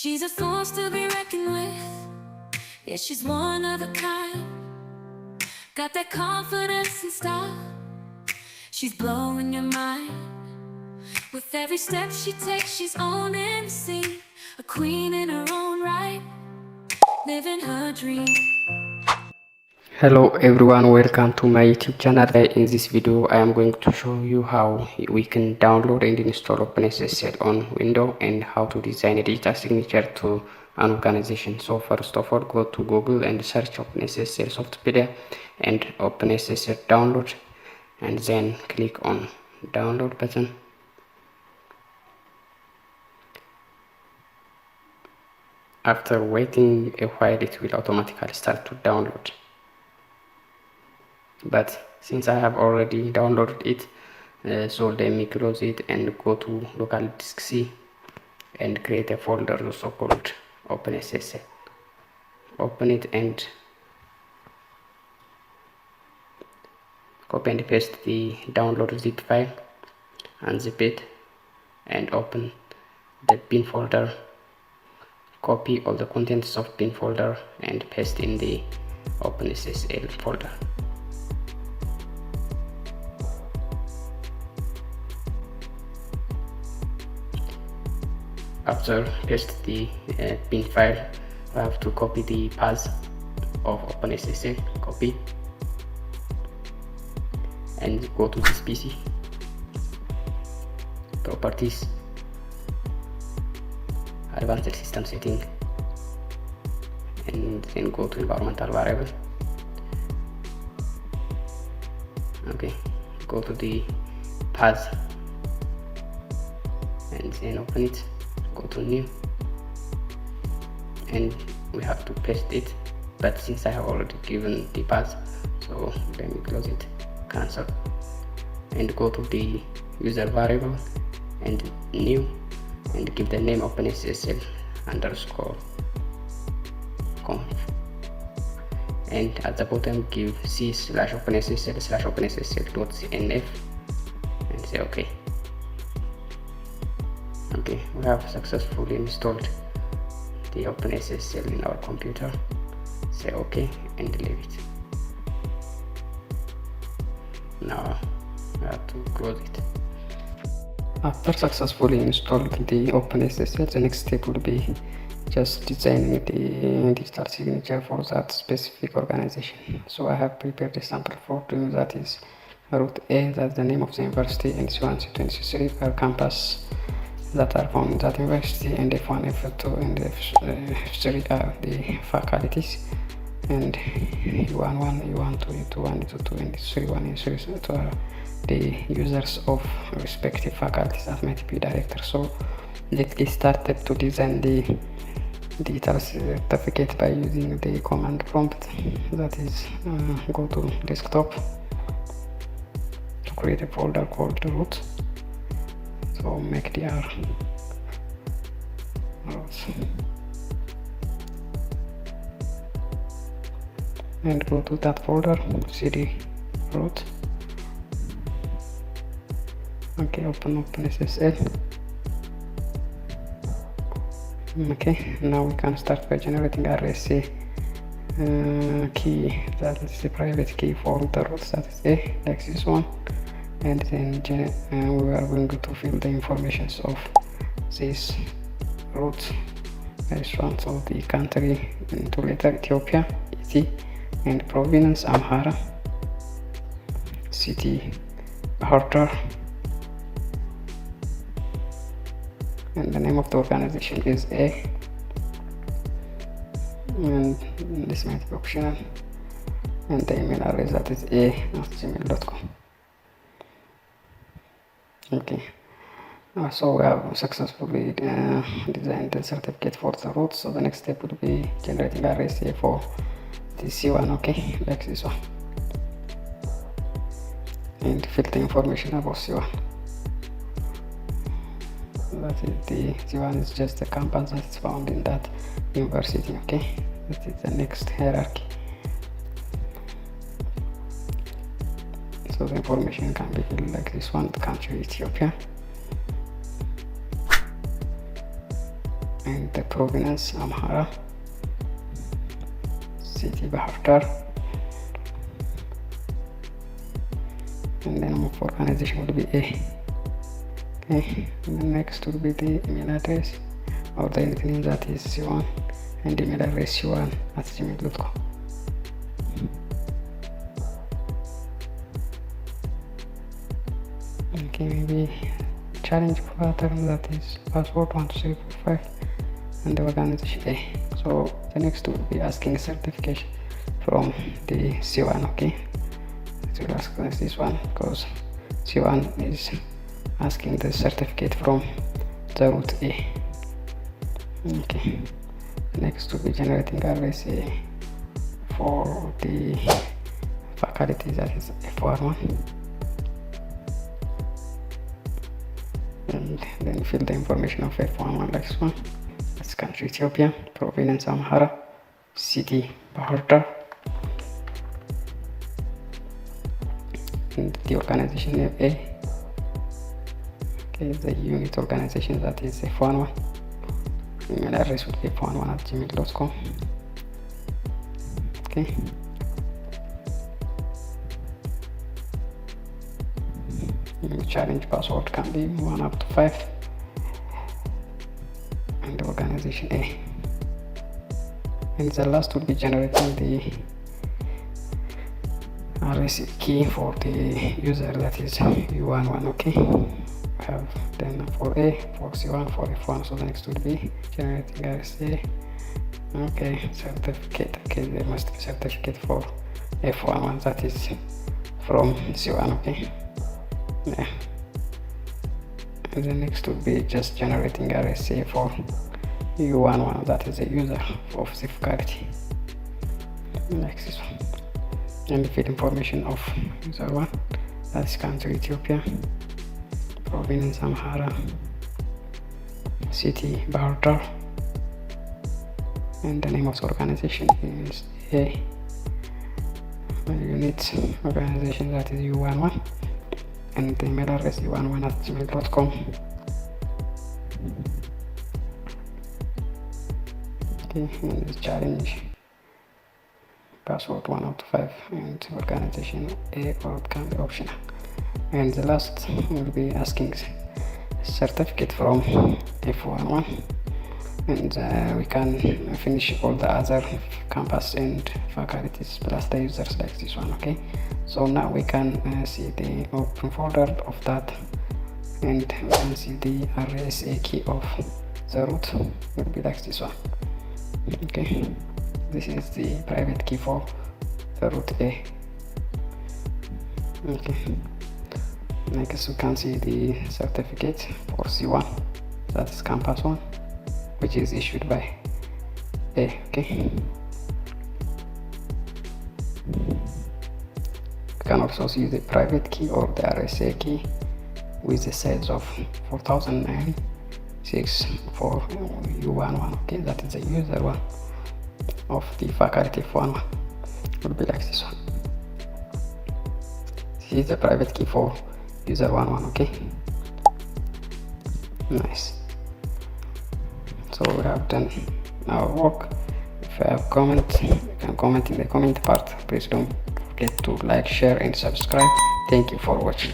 She's a force to be reckoned with. Yeah, she's one of a kind. Got that confidence and style. She's blowing your mind. With every step she takes, she's owning the scene. A queen in her own right, living her dream. Hello everyone, welcome to my YouTube channel. In this video I am going to show you how we can download and install OpenSSL on Windows and how to design a digital signature to an organization. So first of all, go to Google and search OpenSSL Softpedia and OpenSSL download, and then click on download button. After waiting a while, it will automatically start to download. But since I have already downloaded it, so let me close it and go to local disk C and create a folder also called OpenSSL. Open it and copy and paste the download zip file, unzip it and open the bin folder. Copy all the contents of bin folder and paste in the OpenSSL folder. After paste the bin file, I have to copy the path of OpenSSL, copy, and go to this PC, properties, advanced system setting, and then go to environmental variable. Okay, go to the path and then open it. Go to new and we have to paste it, but since I have already given the path, so let me close it, cancel, and go to the user variable and new and give the name OpenSSL underscore conf, and at the bottom give c/OpenSSL/OpenSSL.cnf and say OK. Okay, we have successfully installed the OpenSSL in our computer. Say OK and leave it. Now we have to close it. After successfully installing the OpenSSL, the next step will be just designing the digital signature for that specific organization. So I have prepared a sample for doing that. Is root A, that's the name of the university, and C1, C2, and C3 are campus that are found in that university, and F1, F2, and F3 are the faculties, and U11, U12, U21, U22, and U31, and U32 are the users of respective faculties that might be directors. So let's get started to design the digital certificate by using the command prompt, that is go to desktop to create a folder called root. So make dir root and go to that folder, cd root. Okay, open OpenSSL. Okay, now we can start by generating RSA key, that is the private key for the root, that is A, like this one, and then we are going to fill the information of this root, this one. So the country into letter Ethiopia, ET, and province Amhara, city Bahardar, and the name of the organization is A, and this might be optional, and the email address, that is a@gmail.com. Okay, so we have successfully designed the certificate for the root. So the next step will be generating RSA for the C1, okay, like this one, and fill the information about C1. That is the C1 is just the campus that is found in that university, okay. That is the next hierarchy. So the information can be filled like this one, country Ethiopia, and the provenance Amhara, city Bahar Dar, and then of organization would be A. Okay, and the next would be the email address or the nickname, that is C1, and email address C1@gmail.com. Okay, maybe challenge pattern, that is password 12345, and the organization A. So the next will be asking certification from the C1. Okay, so we'll ask this one because C1 is asking the certificate from the root A. Okay, next will be generating RSA for the faculty, that is F11, and then fill the information of F11 like this one. That's country Ethiopia, province Amhara, city Bahar Dar, and the organization name A. Okay, the unit organization, that is F11. Email address would be f11@gmail.com. Okay, challenge password can be 1 up to 5, and the organization A. And the last would be generating the RSA key for the user, that is U11. Okay, we have then for A, for C1, for F1. So the next would be generating RSA. Okay, certificate. Okay, there must be certificate for F11, that is from C1. Okay, yeah. And the next would be just generating RSA for U11, that is the user of the faculty, like this one. And fill information of user 1, that is country Ethiopia, province Amhara, city Bahar Dar, and the name of the organization is A. Unit organization, that is U11, and the email address u11@gmail.com. Okay, and the challenge password 1 out of 5, and organization A, or it can be optional. And the last will be asking certificate from F11, and we can finish all the other campus and faculties plus the users like this one. Okay, so now we can see the open folder of that, and we can see the RSA key of the root will be like this one. Okay, this is the private key for the root A. Okay, next we can see the certificate for C1, that is campus 1, which is issued by A. Okay, we can also see the private key or the RSA key with the size of 4096 for U11. Okay, that is the user one of the faculty F1 would be like this one. This is the private key for user 11. Okay, nice. So we have done our work. If you have comment, you can comment in the comment part. Please don't forget to like, share and subscribe. Thank you for watching.